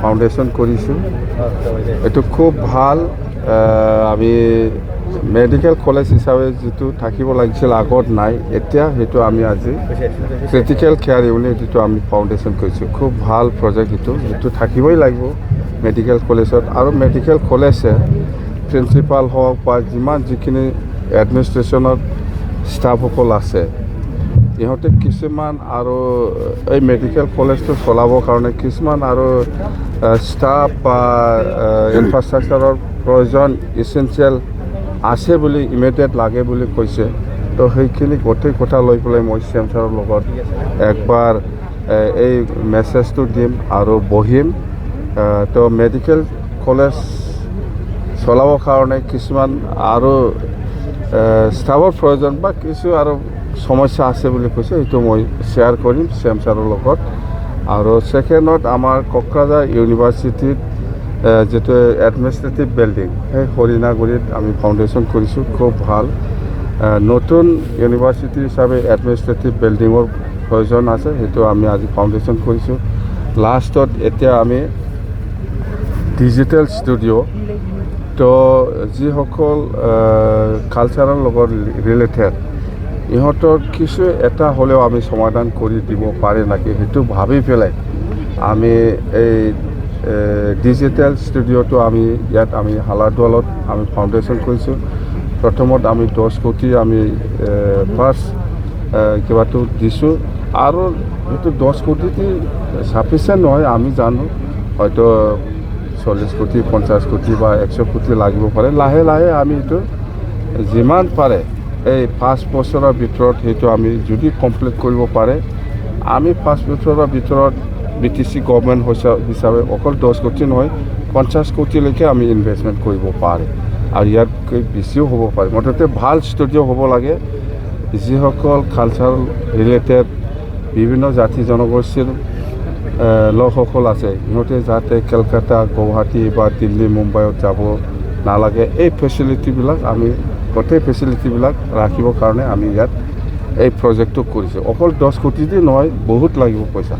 Foundation কৰিছোঁ। এইটো খুব ভাল। আমি মেডিকেল কলেজ হিচাপে যিটো থাকিব লাগিছিল আগত নাই, এতিয়া সেইটো আমি আজি ক্ৰিটিকেল কেয়াৰ ইউনিট যিটো আমি ফাউণ্ডেশ্যন কৰিছোঁ, খুব ভাল প্ৰজেক্ট সেইটো থাকিবই লাগিব মেডিকেল কলেজত। আৰু মেডিকেল কলেজে প্ৰিন্সিপাল হওক বা যিখিনি এডমিনিষ্ট্ৰেশ্যনত ষ্টাফসকল আছে, ইহঁতে কিছুমান আৰু এই মেডিকেল কলেজটো চলাবৰ কাৰণে কিছুমান আৰু ষ্টাফ বা ইনফ্ৰাষ্ট্ৰাকচাৰৰ প্ৰয়োজন ইছেঞ্চিয়েল আছে বুলি ইমিডিয়েট লাগে বুলি কৈছে। তো সেইখিনি গোটেই কথা লৈ পেলাই মই CM ছাৰৰ লগত একবাৰ এই মেছেজটো দিম আৰু বহিম। তো মেডিকেল কলেজ চলাবৰ কাৰণে কিছুমান আৰু ষ্টাফৰ প্ৰয়োজন বা কিছু আৰু সমস্যা আছে বুলি কৈছে, সেইটো মই শ্বেয়াৰ কৰিম CM ছাৰৰ লগত। আৰু ছেকেণ্ডত আমাৰ কোকৰাঝাৰ ইউনিভাৰ্চিটিত যিটো এডমিনিষ্ট্ৰেটিভ বিল্ডিং, সেই হৰিণাগুৰিত আমি ফাউণ্ডেশ্যন কৰিছোঁ, খুব ভাল। নতুন ইউনিভাৰ্চিটি হিচাপে এডমিনিষ্ট্ৰেটিভ বিল্ডিঙৰ প্ৰয়োজন আছে, সেইটো আমি আজি ফাউণ্ডেশ্যন কৰিছোঁ। লাষ্টত এতিয়া আমি ডিজিটেল ষ্টুডিঅ', তো যিসকল কালচাৰৰ লগত ৰিলেটেড, ইহঁতৰ কিছু এটা হ'লেও আমি সমাধান কৰি দিব পাৰে নেকি, সেইটো ভাবি পেলাই আমি এই ডিজিটেল ষ্টুডিঅ'টো আমি ইয়াত আমি হালাৰদুৱালত আমি ফাউণ্ডেশ্যন কৰিছোঁ। প্ৰথমত আমি 10 কোটি আমি ফাৰ্ষ্ট কিবাটো দিছোঁ, আৰু সেইটো 10 কোটিটো চাফিচিয়েণ্ট নহয়, আমি জানো হয়তো 40 কোটি 50 কোটি বা 100 কোটি লাগিব পাৰে। লাহে লাহে আমি এইটো যিমান পাৰে এই 5 বছৰৰ ভিতৰত সেইটো আমি যদি কমপ্লিট কৰিব পাৰে, আমি 5 বছৰৰ ভিতৰত BTC গভৰ্ণমেণ্ট হিচাপে অকল 10 কোটি নহয় 50 কোটিলৈকে আমি ইনভেষ্টমেণ্ট কৰিব পাৰে, আৰু ইয়াতকৈ বেছিও হ'ব পাৰে। মুঠতে ভাল ষ্টুডিঅ' হ'ব লাগে, যিসকল কালচাৰ ৰিলেটেড বিভিন্ন জাতি জনগোষ্ঠীৰ লোকসকল আছে, সিহঁতে যাতে কলকাতা, গুৱাহাটী বা দিল্লী, মুম্বাইত যাব নালাগে। এই ফেচিলিটিবিলাক আমি গোটেই ফেচিলিটিবিলাক ৰাখিবৰ কাৰণে আমি ইয়াত এই প্ৰজেক্টটো কৰিছোঁ। অকল 10 কোটি দি নহয়, বহুত লাগিব পইচা।